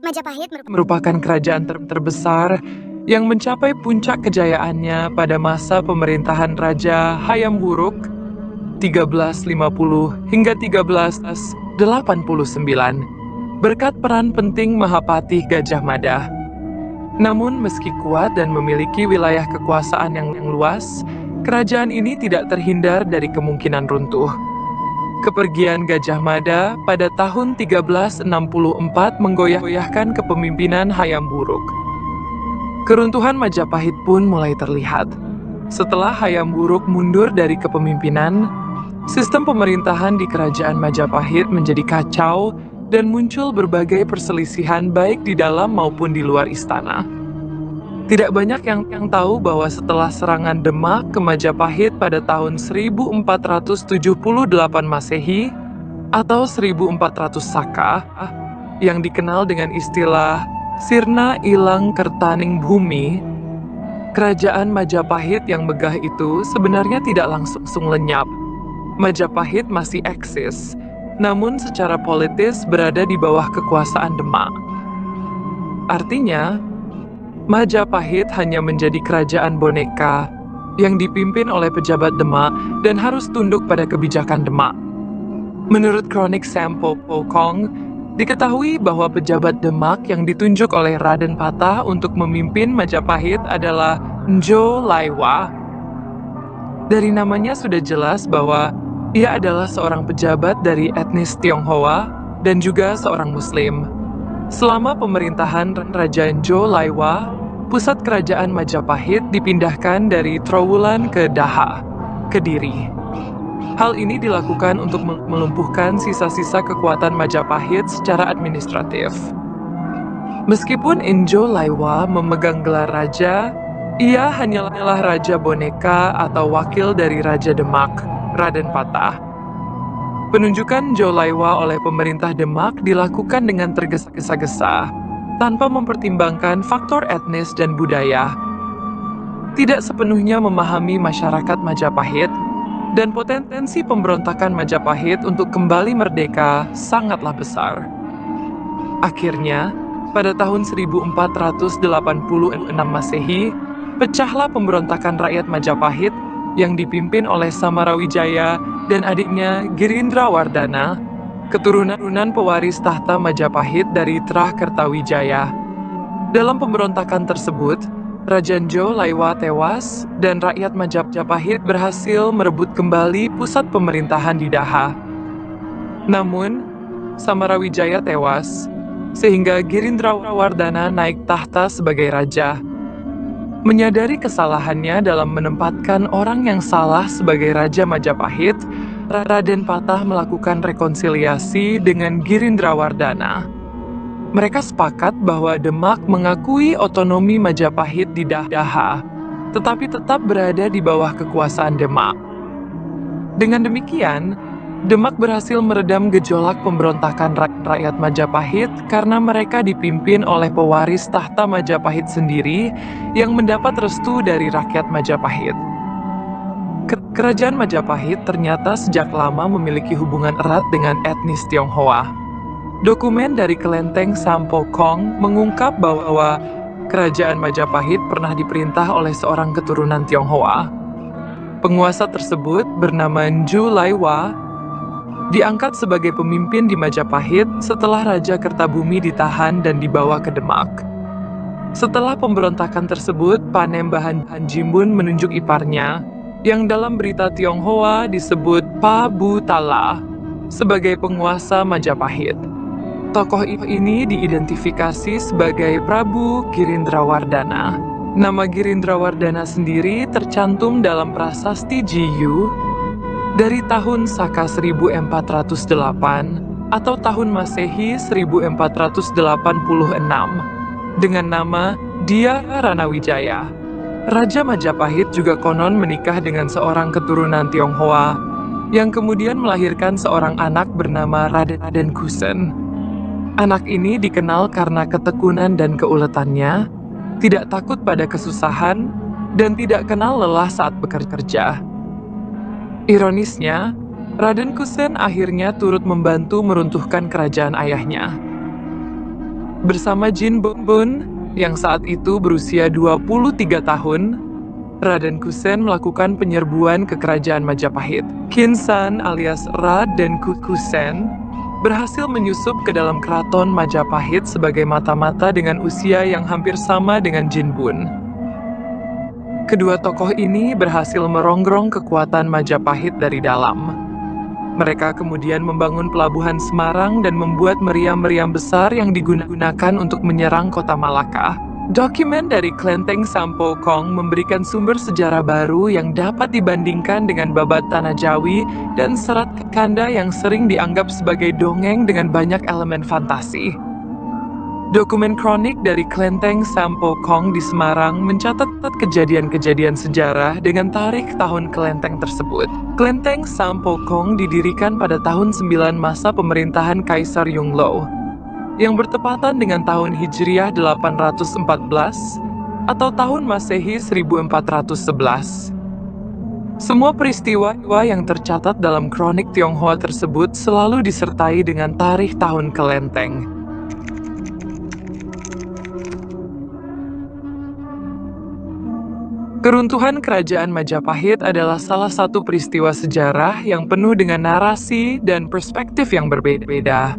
Majapahit merupakan kerajaan terbesar yang mencapai puncak kejayaannya pada masa pemerintahan Raja Hayam Wuruk 1350 hingga 1389 berkat peran penting Mahapatih Gajah Mada. Namun meski kuat dan memiliki wilayah kekuasaan yang luas, kerajaan ini tidak terhindar dari kemungkinan runtuh. Kepergian Gajah Mada pada tahun 1364 menggoyahkan kepemimpinan Hayam Wuruk. Keruntuhan Majapahit pun mulai terlihat. Setelah Hayam Wuruk mundur dari kepemimpinan, sistem pemerintahan di kerajaan Majapahit menjadi kacau dan muncul berbagai perselisihan baik di dalam maupun di luar istana. Tidak banyak yang tahu bahwa setelah serangan Demak ke Majapahit pada tahun 1478 Masehi atau 1400 Saka, yang dikenal dengan istilah Sirna Ilang Kertaning Bumi, kerajaan Majapahit yang megah itu sebenarnya tidak langsung lenyap. Majapahit masih eksis, namun secara politis berada di bawah kekuasaan Demak. Artinya, Majapahit hanya menjadi kerajaan boneka yang dipimpin oleh pejabat Demak dan harus tunduk pada kebijakan Demak. Menurut kronik Sampo Pokong, diketahui bahwa pejabat Demak yang ditunjuk oleh Raden Patah untuk memimpin Majapahit adalah Njo Laiwa. Dari namanya sudah jelas bahwa ia adalah seorang pejabat dari etnis Tionghoa dan juga seorang Muslim. Selama pemerintahan Raja Njo Laiwa, pusat kerajaan Majapahit dipindahkan dari Trowulan ke Daha, Kediri. Hal ini dilakukan untuk melumpuhkan sisa-sisa kekuatan Majapahit secara administratif. Meskipun Njo Laiwa memegang gelar raja, ia hanyalah raja boneka atau wakil dari Raja Demak, Raden Patah. Penunjukan Njo Laiwa oleh pemerintah Demak dilakukan dengan tergesa-gesa, tanpa mempertimbangkan faktor etnis dan budaya. Tidak sepenuhnya memahami masyarakat Majapahit, dan potensi pemberontakan Majapahit untuk kembali merdeka sangatlah besar. Akhirnya, pada tahun 1486 Masehi, pecahlah pemberontakan rakyat Majapahit yang dipimpin oleh Samarawijaya dan adiknya Girindrawardhana, keturunan pewaris tahta Majapahit dari Trah Kertawijaya. Dalam pemberontakan tersebut, Raja Njo Laiwa tewas dan rakyat Majapahit berhasil merebut kembali pusat pemerintahan di Daha. Namun, Samarawijaya tewas, sehingga Girindrawardhana naik tahta sebagai raja. Menyadari kesalahannya dalam menempatkan orang yang salah sebagai Raja Majapahit, Raden Patah melakukan rekonsiliasi dengan Girindrawardhana. Mereka sepakat bahwa Demak mengakui otonomi Majapahit di Daha, tetapi tetap berada di bawah kekuasaan Demak. Dengan demikian, Demak berhasil meredam gejolak pemberontakan rakyat Majapahit karena mereka dipimpin oleh pewaris tahta Majapahit sendiri yang mendapat restu dari rakyat Majapahit. Kerajaan Majapahit ternyata sejak lama memiliki hubungan erat dengan etnis Tionghoa. Dokumen dari kelenteng Sampo Kong mengungkap bahwa kerajaan Majapahit pernah diperintah oleh seorang keturunan Tionghoa. Penguasa tersebut bernama Njo Laiwa diangkat sebagai pemimpin di Majapahit setelah Raja Kertabumi ditahan dan dibawa ke Demak. Setelah pemberontakan tersebut, Panembahan Jimbun menunjuk iparnya, yang dalam berita Tionghoa disebut Pa Bu Tala, sebagai penguasa Majapahit. Tokoh ini diidentifikasi sebagai Prabu Girindrawardhana. Nama Girindrawardhana sendiri tercantum dalam prasasti Jiyu dari tahun Saka 1408 atau tahun Masehi 1486 dengan nama Dia Ranawijaya. Raja Majapahit juga konon menikah dengan seorang keturunan Tionghoa yang kemudian melahirkan seorang anak bernama Raden Kusen. Anak ini dikenal karena ketekunan dan keuletannya, tidak takut pada kesusahan, dan tidak kenal lelah saat bekerja. Ironisnya, Raden Kusen akhirnya turut membantu meruntuhkan kerajaan ayahnya. Bersama Jin Bun, yang saat itu berusia 23 tahun, Raden Kusen melakukan penyerbuan ke kerajaan Majapahit. Kinsan alias Raden Kusen berhasil menyusup ke dalam keraton Majapahit sebagai mata-mata dengan usia yang hampir sama dengan Jin Bun. Kedua tokoh ini berhasil merongrong kekuatan Majapahit dari dalam. Mereka kemudian membangun pelabuhan Semarang dan membuat meriam-meriam besar yang digunakan untuk menyerang kota Malaka. Dokumen dari Klenteng Sampokong memberikan sumber sejarah baru yang dapat dibandingkan dengan babat Tanah Jawi dan Serat Kanda yang sering dianggap sebagai dongeng dengan banyak elemen fantasi. Dokumen kronik dari Klenteng Sampokong di Semarang mencatat kejadian-kejadian sejarah dengan tarikh tahun kelenteng tersebut. Klenteng Sampokong didirikan pada tahun 9 masa pemerintahan Kaisar Yongle, yang bertepatan dengan tahun Hijriah 814 atau tahun Masehi 1411. Semua peristiwa yang tercatat dalam kronik Tionghoa tersebut selalu disertai dengan tarikh tahun kelenteng. Keruntuhan Kerajaan Majapahit adalah salah satu peristiwa sejarah yang penuh dengan narasi dan perspektif yang berbeda.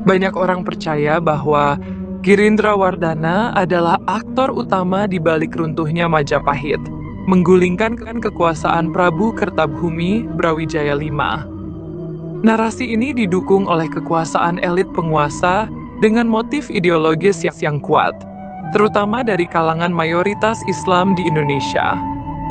Banyak orang percaya bahwa Girindrawardhana adalah aktor utama di balik runtuhnya Majapahit, menggulingkan kekuasaan Prabu Kertabumi Brawijaya V. Narasi ini didukung oleh kekuasaan elit penguasa dengan motif ideologis yang kuat, terutama dari kalangan mayoritas Islam di Indonesia.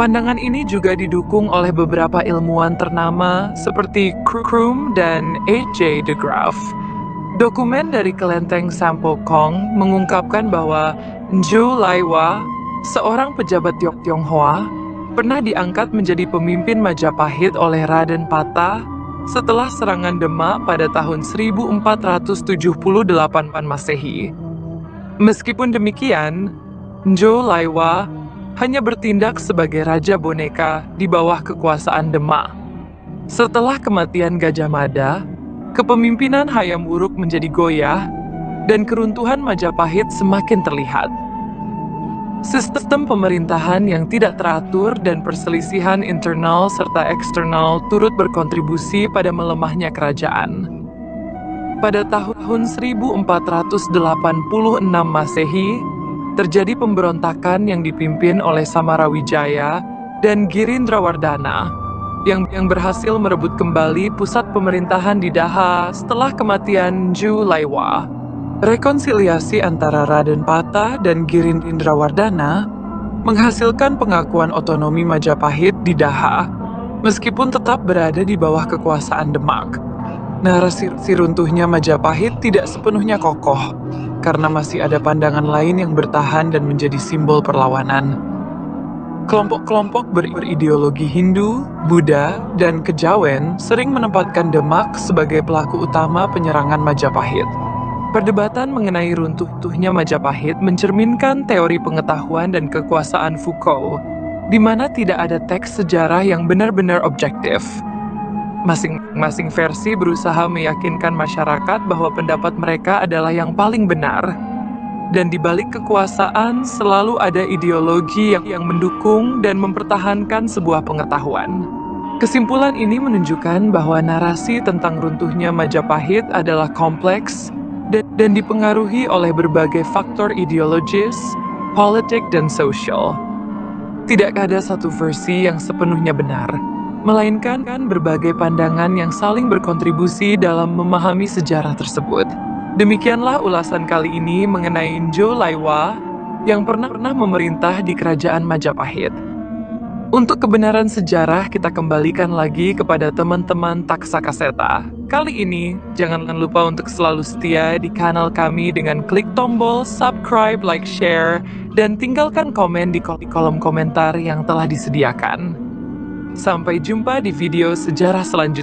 Pandangan ini juga didukung oleh beberapa ilmuwan ternama seperti Krum dan H.J. de Graaf. Dokumen dari Kelenteng Sampokong mengungkapkan bahwa Nju Laiwa, seorang pejabat Tionghoa, pernah diangkat menjadi pemimpin Majapahit oleh Raden Patah setelah serangan Demak pada tahun 1478 Masehi. Meskipun demikian, Njo Laiwa hanya bertindak sebagai raja boneka di bawah kekuasaan Demak. Setelah kematian Gajah Mada, kepemimpinan Hayam Wuruk menjadi goyah dan keruntuhan Majapahit semakin terlihat. Sistem pemerintahan yang tidak teratur dan perselisihan internal serta eksternal turut berkontribusi pada melemahnya kerajaan. Pada tahun 1486 Masehi, terjadi pemberontakan yang dipimpin oleh Samarawijaya dan Girindrawardhana, yang berhasil merebut kembali pusat pemerintahan di Daha setelah kematian Nju Laiwa. Rekonsiliasi antara Raden Patah dan Girindrawardhana menghasilkan pengakuan otonomi Majapahit di Daha, meskipun tetap berada di bawah kekuasaan Demak. Narasi runtuhnya Majapahit tidak sepenuhnya kokoh, karena masih ada pandangan lain yang bertahan dan menjadi simbol perlawanan. Kelompok-kelompok berideologi Hindu, Buddha, dan Kejawen sering menempatkan Demak sebagai pelaku utama penyerangan Majapahit. Perdebatan mengenai runtuhnya Majapahit mencerminkan teori pengetahuan dan kekuasaan Foucault, di mana tidak ada teks sejarah yang benar-benar objektif. Masing-masing versi berusaha meyakinkan masyarakat bahwa pendapat mereka adalah yang paling benar. Dan di balik kekuasaan selalu ada ideologi yang mendukung dan mempertahankan sebuah pengetahuan. Kesimpulan ini menunjukkan bahwa narasi tentang runtuhnya Majapahit adalah kompleks dan dipengaruhi oleh berbagai faktor ideologis, politik, dan sosial. Tidak ada satu versi yang sepenuhnya benar, melainkan berbagai pandangan yang saling berkontribusi dalam memahami sejarah tersebut. Demikianlah ulasan kali ini mengenai Njo Laiwa yang pernah memerintah di kerajaan Majapahit. Untuk kebenaran sejarah kita kembalikan lagi kepada teman-teman Taksa Kaseta. Kali ini, jangan lupa untuk selalu setia di kanal kami dengan klik tombol subscribe, like, share, dan tinggalkan komen di kolom komentar yang telah disediakan. Sampai jumpa di video sejarah selanjutnya.